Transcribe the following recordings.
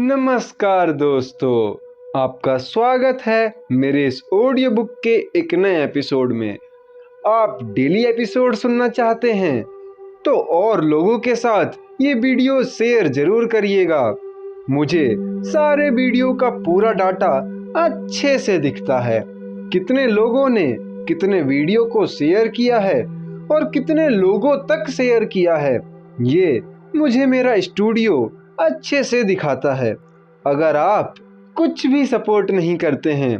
नमस्कार दोस्तों, आपका स्वागत है मेरे इस ऑडियो बुक के एक नए एपिसोड में। आप डेली एपिसोड सुनना चाहते हैं तो और लोगों के साथ ये वीडियो शेयर जरूर करिएगा। मुझे सारे वीडियो का पूरा डाटा अच्छे से दिखता है, कितने लोगों ने कितने वीडियो को शेयर किया है और कितने लोगों तक शेयर किया है, ये मुझे मेरा स्टूडियो अच्छे से दिखाता है। अगर आप कुछ भी सपोर्ट नहीं करते हैं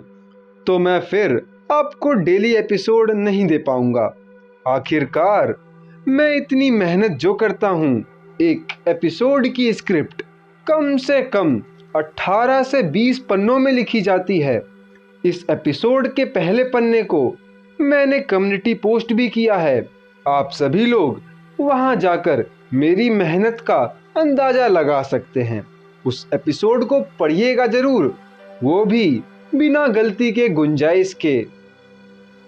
तो मैं फिर आपको डेली एपिसोड नहीं दे पाऊंगा। आखिरकार मैं इतनी मेहनत जो करता हूँ, एक एपिसोड की स्क्रिप्ट कम से कम 18 से 20 पन्नों में लिखी जाती है। इस एपिसोड के पहले पन्ने को मैंने कम्युनिटी पोस्ट भी किया है। आप सभी लोग वहां जाकर मेरी मेहनत का अंदाजा लगा सकते हैं। उस एपिसोड को पढ़िएगा जरूर, वो भी बिना गलती के गुंजाइश के।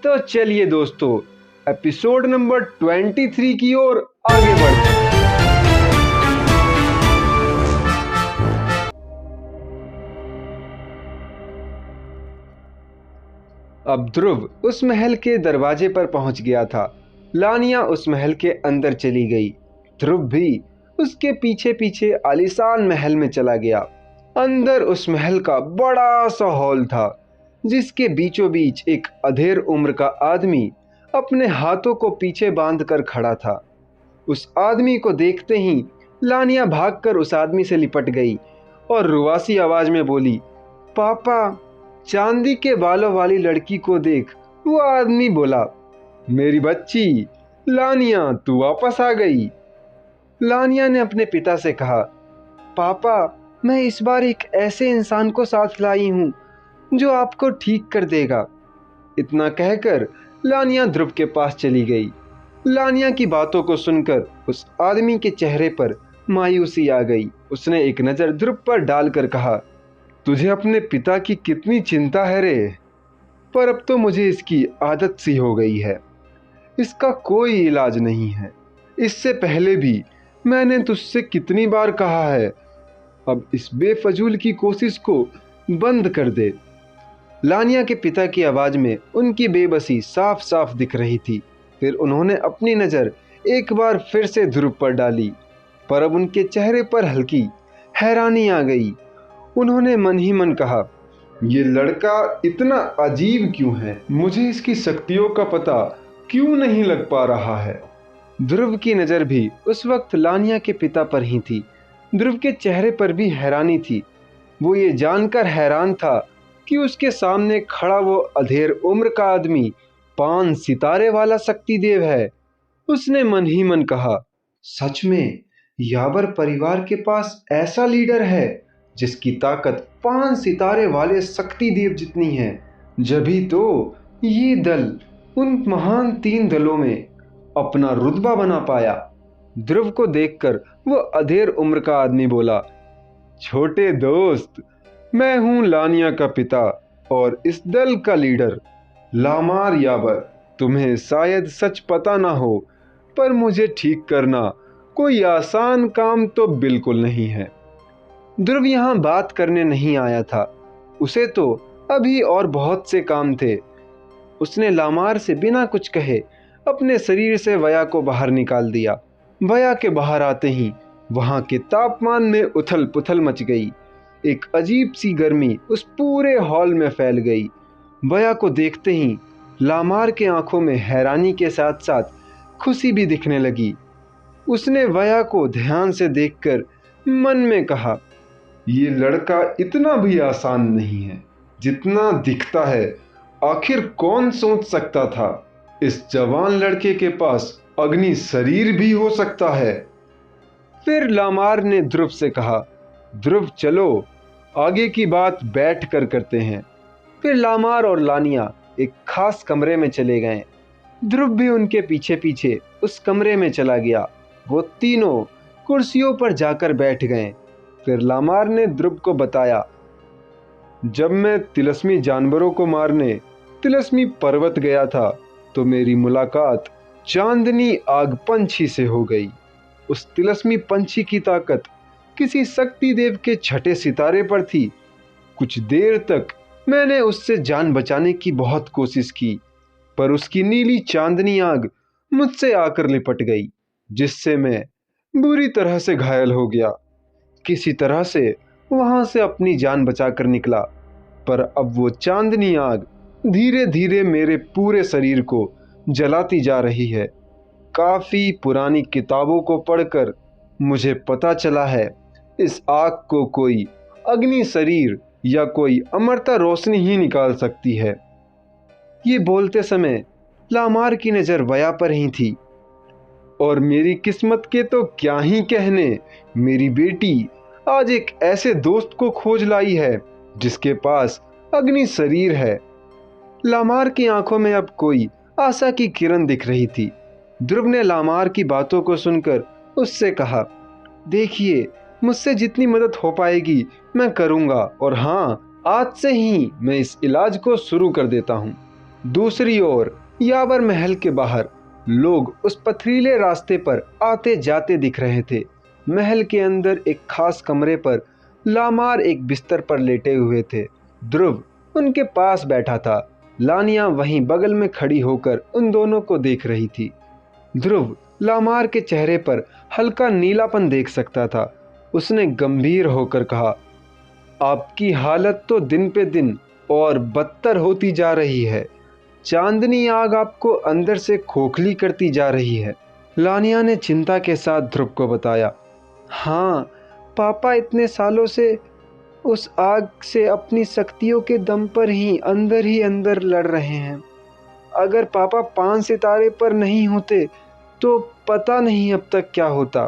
तो चलिए दोस्तों, एपिसोड नंबर 23 की ओर आगे बढ़ते हैं। अब ध्रुव उस महल के दरवाजे पर पहुंच गया था। लानिया उस महल के अंदर चली गई। ध्रुव भी उसके पीछे पीछे आलीशान महल में चला गया। अंदर उस महल का बड़ा सा हॉल था, जिसके बीचों बीच एक अधेड़ उम्र का आदमी अपने हाथों को पीछे बांध कर खड़ा था। उस आदमी को देखते ही लानिया भागकर उस आदमी से लिपट गई और रुआसी आवाज में बोली, पापा, चांदी के बालों वाली लड़की को देख। वो आदमी बोला, मेरी बच्ची लानिया, तू वापस आ गई। लानिया ने अपने पिता से कहा, पापा, मैं इस बार एक ऐसे इंसान को साथ लाई हूँ जो आपको ठीक कर देगा। इतना कहकर लानिया ध्रुव के पास चली गई। लानिया की बातों को सुनकर उस आदमी के चेहरे पर मायूसी आ गई। उसने एक नज़र ध्रुव पर डालकर कहा, तुझे अपने पिता की कितनी चिंता है रे, पर अब तो मुझे इसकी आदत सी हो गई है। इसका कोई इलाज नहीं है। इससे पहले भी मैंने तुझसे कितनी बार कहा है, अब इस बेफजूल की कोशिश को बंद कर दे। लानिया के पिता की आवाज में उनकी बेबसी साफ साफ दिख रही थी। फिर उन्होंने अपनी नज़र एक बार फिर से ध्रुव पर डाली, पर अब उनके चेहरे पर हल्की हैरानी आ गई। उन्होंने मन ही मन कहा, ये लड़का इतना अजीब क्यों है? मुझे इसकी शक्तियों का पता क्यों नहीं लग पा रहा है? ध्रुव की नज़र भी उस वक्त लानिया के पिता पर ही थी। ध्रुव के चेहरे पर भी हैरानी थी। वो ये जानकर हैरान था कि उसके सामने खड़ा वो अधेड़ उम्र का आदमी 5 सितारे वाला शक्तिदेव है। उसने मन ही मन कहा, सच में याबर परिवार के पास ऐसा लीडर है जिसकी ताकत 5 सितारे वाले शक्तिदेव जितनी है। जभी तो ये दल उन महान 3 दलों में अपना रुतबा बना पाया। ध्रुव को देखकर वो अधेड़ उम्र का आदमी बोला, छोटे दोस्त, मैं हूं लानिया का पिता और इस दल का लीडर लामार याबर। तुम्हें शायद सच पता ना हो, पर मुझे ठीक करना कोई आसान काम तो बिल्कुल नहीं है। ध्रुव यहाँ बात करने नहीं आया था, उसे तो अभी और बहुत से काम थे। उसने लामार से बिना कुछ कहे अपने शरीर से वया को बाहर निकाल दिया। वया के बाहर आते ही वहां के तापमान में उथल पुथल मच गई। एक अजीब सी गर्मी उस पूरे हॉल में फैल गई। वया को देखते ही लामार के आंखों में हैरानी के साथ साथ खुशी भी दिखने लगी। उसने वया को ध्यान से देखकर मन में कहा, ये लड़का इतना भी आसान नहीं है जितना दिखता है। आखिर कौन सोच सकता था इस जवान लड़के के पास अग्नि शरीर भी हो सकता है। फिर लामार ने ध्रुव से कहा, ध्रुव चलो, आगे की बात बैठ कर करते हैं। फिर लामार और लानिया एक खास कमरे में चले गए। ध्रुव भी उनके पीछे पीछे उस कमरे में चला गया। वो तीनों कुर्सियों पर जाकर बैठ गए। फिर लामार ने ध्रुव को बताया, जब मैं तिलस्मी जानवरों को मारने तिलस्मी पर्वत गया था तो मेरी मुलाकात चांदनी आग पंछी से हो गई। उस तिलस्मी पंछी की ताकत किसी शक्ति देव के छठे सितारे पर थी। कुछ देर तक मैंने उससे जान बचाने की बहुत कोशिश की, पर उसकी नीली चांदनी आग मुझसे आकर लिपट गई, जिससे मैं बुरी तरह से घायल हो गया। किसी तरह से वहां से अपनी जान बचाकर निकला, पर अब वो चांदनी आग धीरे धीरे मेरे पूरे शरीर को जलाती जा रही है। काफी पुरानी किताबों को पढ़कर मुझे पता चला है इस आग को कोई अग्नि शरीर या कोई अमरता रोशनी ही निकाल सकती है। ये बोलते समय लामार की नजर वया पर ही थी, और मेरी किस्मत के तो क्या ही कहने, मेरी बेटी आज एक ऐसे दोस्त को खोज लाई है जिसके पास अग्नि शरीर है। लामार की आंखों में अब कोई आशा की किरण दिख रही थी। ध्रुव ने लामार की बातों को सुनकर उससे कहा, देखिए, मुझसे जितनी मदद हो पाएगी मैं करूंगा, और हाँ, आज से ही मैं इस इलाज को शुरू कर देता हूँ। दूसरी ओर यावर महल के बाहर लोग उस पथरीले रास्ते पर आते जाते दिख रहे थे। महल के अंदर एक खास कमरे पर लामार एक बिस्तर पर लेटे हुए थे। ध्रुव उनके पास बैठा था। लानिया वहीं बगल में खड़ी होकर उन दोनों को देख रही थी। ध्रुव लामार के चेहरे पर हल्का नीलापन देख सकता था। उसने गंभीर होकर कहा, आपकी हालत तो दिन पे दिन और बदतर होती जा रही है। चांदनी आग आपको अंदर से खोखली करती जा रही है। लानिया ने चिंता के साथ ध्रुव को बताया, हाँ, पापा इतने सालों से उस आग से अपनी शक्तियों के दम पर ही अंदर लड़ रहे हैं। अगर पापा 5 सितारे पर नहीं होते तो पता नहीं अब तक क्या होता।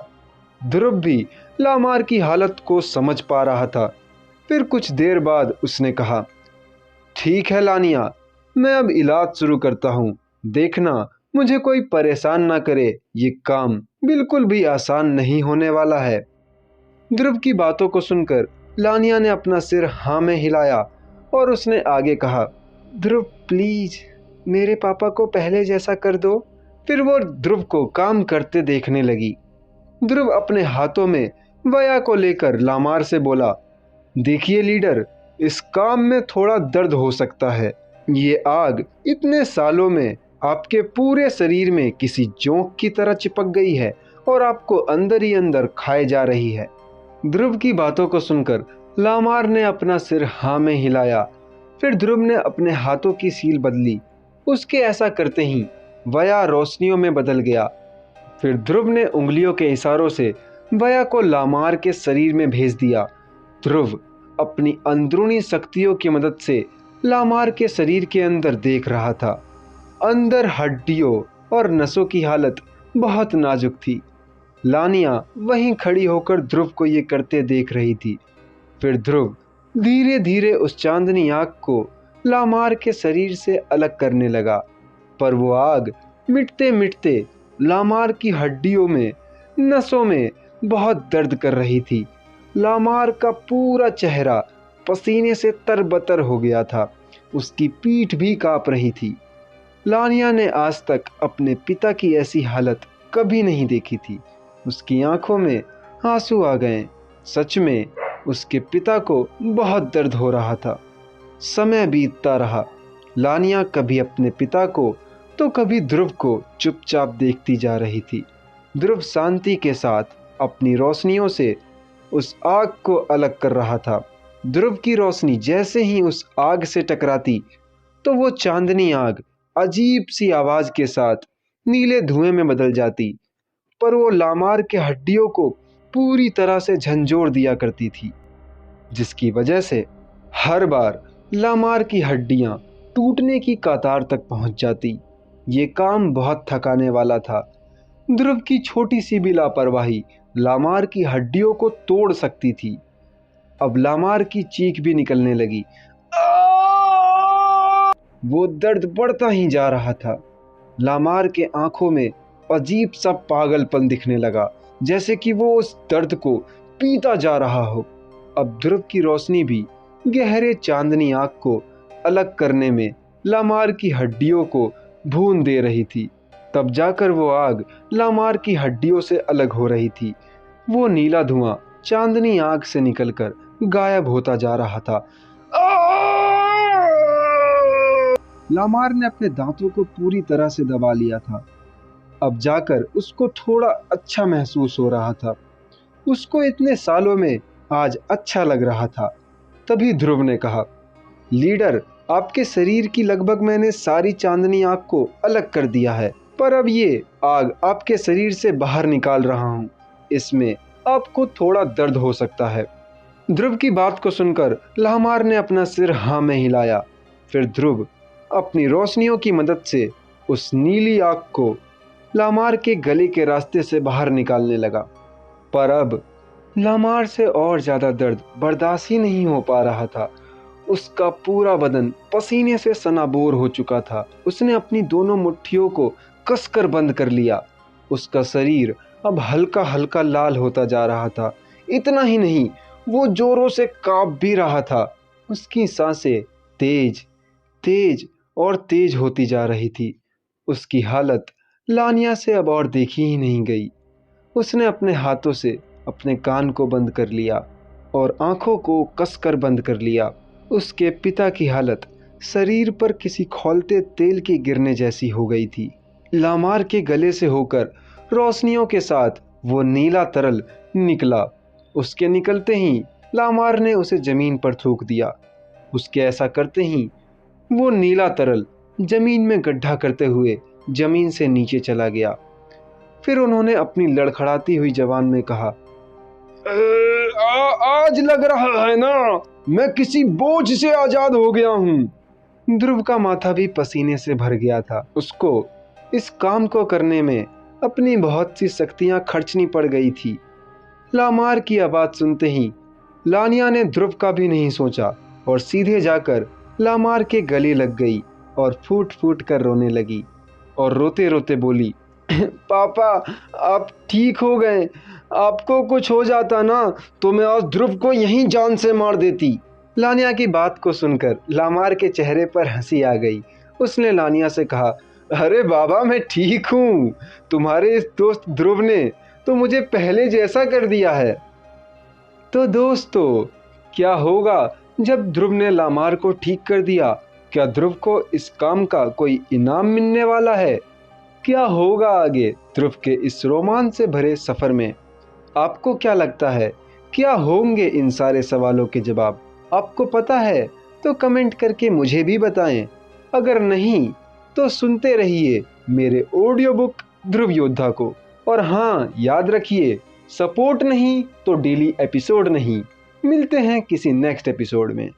ध्रुव भी लामार की हालत को समझ पा रहा था। फिर कुछ देर बाद उसने कहा, ठीक है लानिया, मैं अब इलाज शुरू करता हूँ। देखना मुझे कोई परेशान ना करे, ये काम बिल्कुल भी आसान नहीं होने वाला है। ध्रुव की बातों को सुनकर लानिया ने अपना सिर हाँ में हिलाया और उसने आगे कहा, ध्रुव प्लीज, मेरे पापा को पहले जैसा कर दो। फिर वो ध्रुव को काम करते देखने लगी। ध्रुव अपने हाथों में वया को लेकर लामार से बोला, देखिए लीडर, इस काम में थोड़ा दर्द हो सकता है। ये आग इतने सालों में आपके पूरे शरीर में किसी जोंक की तरह चिपक गई है और आपको अंदर ही अंदर खाए जा रही है। ध्रुव की बातों को सुनकर लामार ने अपना सिर हाँ में हिलाया। फिर ध्रुव ने अपने हाथों की सील बदली। उसके ऐसा करते ही वया रोशनियों में बदल गया। फिर ध्रुव ने उंगलियों के इशारों से वया को लामार के शरीर में भेज दिया। ध्रुव अपनी अंदरूनी शक्तियों की मदद से लामार के शरीर के अंदर देख रहा था। अंदर हड्डियों और नसों की हालत बहुत नाजुक थी। लानिया वहीं खड़ी होकर ध्रुव को ये करते देख रही थी। फिर ध्रुव धीरे धीरे उस चांदनी आग को लामार के शरीर से अलग करने लगा, पर वो आग मिटते मिटते लामार की हड्डियों में, नसों में बहुत दर्द कर रही थी। लामार का पूरा चेहरा पसीने से तरबतर हो गया था। उसकी पीठ भी कांप रही थी। लानिया ने आज तक अपने पिता की ऐसी हालत कभी नहीं देखी थी। उसकी आंखों में आंसू आ गए। सच में उसके पिता को बहुत दर्द हो रहा था। समय बीतता रहा। लानिया कभी अपने पिता को तो कभी ध्रुव को चुपचाप देखती जा रही थी। ध्रुव शांति के साथ अपनी रोशनियों से उस आग को अलग कर रहा था। ध्रुव की रोशनी जैसे ही उस आग से टकराती तो वो चांदनी आग अजीब सी आवाज के साथ नीले धुएं में बदल जाती, पर वो लामार के हड्डियों को पूरी तरह से झंझोड़ दिया करती थी, जिसकी वजह से हर बार लामार की हड्डियां टूटने की कतार तक पहुंच जाती। ये काम बहुत थकाने वाला था। ध्रुव की छोटी सी भी लापरवाही लामार की हड्डियों को तोड़ सकती थी। अब लामार की चीख भी निकलने लगी। वो दर्द बढ़ता ही जा रहा था। लामार के आंखों में अजीब सा पागलपन दिखने लगा, जैसे कि वो उस दर्द को पीता जा रहा हो। अब ध्रुव की रोशनी भी गहरे चांदनी आग को अलग करने में लामार की हड्डियों को भून दे रही थी। तब जाकर वो आग लामार की हड्डियों से अलग हो रही थी। वो नीला धुआं चांदनी आग से निकलकर गायब होता जा रहा था। लामार ने अपने दांतों को पूरी तरह से दबा लिया था। अब जाकर उसको थोड़ा अच्छा महसूस हो रहा था। उसको इतने सालों में आज अच्छा लग रहा था। तभी ध्रुव ने कहा, लीडर, आपके शरीर की लगभग मैंने सारी चांदनी आग को अलग कर दिया है, पर अब ये आग आपके शरीर से बाहर निकाल रहा हूँ। इसमें आपको थोड़ा दर्द हो सकता है। ध्रुव की बात को सुनकर लामार ने अपना सिर हाँ में हिलाया। फिर ध्रुव अपनी रोशनियों की मदद से उस नीली आग को लामार के गले के रास्ते से बाहर निकालने लगा। पर अब लामार से और ज्यादा दर्द बर्दाश्त ही नहीं हो पा रहा था। उसका पूरा बदन पसीने से सनाबोर हो चुका था। उसने अपनी दोनों मुट्ठियों को कसकर बंद कर लिया। उसका शरीर अब हल्का हल्का लाल होता जा रहा था। इतना ही नहीं, वो जोरों से कांप भी रहा था। उसकी सांसें तेज तेज और तेज होती जा रही थी। उसकी हालत लानिया से अब और देखी ही नहीं गई। उसने अपने हाथों से अपने कान को बंद कर लिया और आंखों को कसकर बंद कर लिया। उसके पिता की हालत शरीर पर किसी खौलते तेल के गिरने जैसी हो गई थी। लामार के गले से होकर रोशनियों के साथ वो नीला तरल निकला। उसके निकलते ही लामार ने उसे जमीन पर थूक दिया। उसके ऐसा करते ही वो नीला तरल जमीन में गड्ढा करते हुए जमीन से नीचे चला गया। फिर उन्होंने अपनी लड़खड़ाती हुई जबान में कहा, आज लग रहा है ना, मैं किसी बोझ से आजाद हो गया हूँ। ध्रुव का माथा भी पसीने से भर गया था। उसको इस काम को करने में अपनी बहुत सी शक्तियां खर्चनी पड़ गई थी। लामार की आवाज सुनते ही लानिया ने ध्रुव का भी नहीं सोचा और सीधे जाकर लामार के गले लग गई और फूट फूट कर रोने लगी और रोते रोते बोली, पापा, आप ठीक हो गए। आपको कुछ हो जाता ना तो मैं आज ध्रुव को यहीं जान से मार देती। लानिया की बात को सुनकर लामार के चेहरे पर हंसी आ गई। उसने लानिया से कहा, अरे बाबा, मैं ठीक हूँ। तुम्हारे इस दोस्त ध्रुव ने तो मुझे पहले जैसा कर दिया है। तो दोस्तों, क्या होगा जब ध्रुव ने लामार को ठीक कर दिया? क्या ध्रुव को इस काम का कोई इनाम मिलने वाला है? क्या होगा आगे ध्रुव के इस रोमांच से भरे सफर में? आपको क्या लगता है? क्या होंगे इन सारे सवालों के जवाब? आपको पता है तो कमेंट करके मुझे भी बताएं। अगर नहीं तो सुनते रहिए मेरे ऑडियो बुक ध्रुव योद्धा को। और हाँ, याद रखिए, सपोर्ट नहीं तो डेली एपिसोड नहीं। मिलते हैं किसी नेक्स्ट एपिसोड में।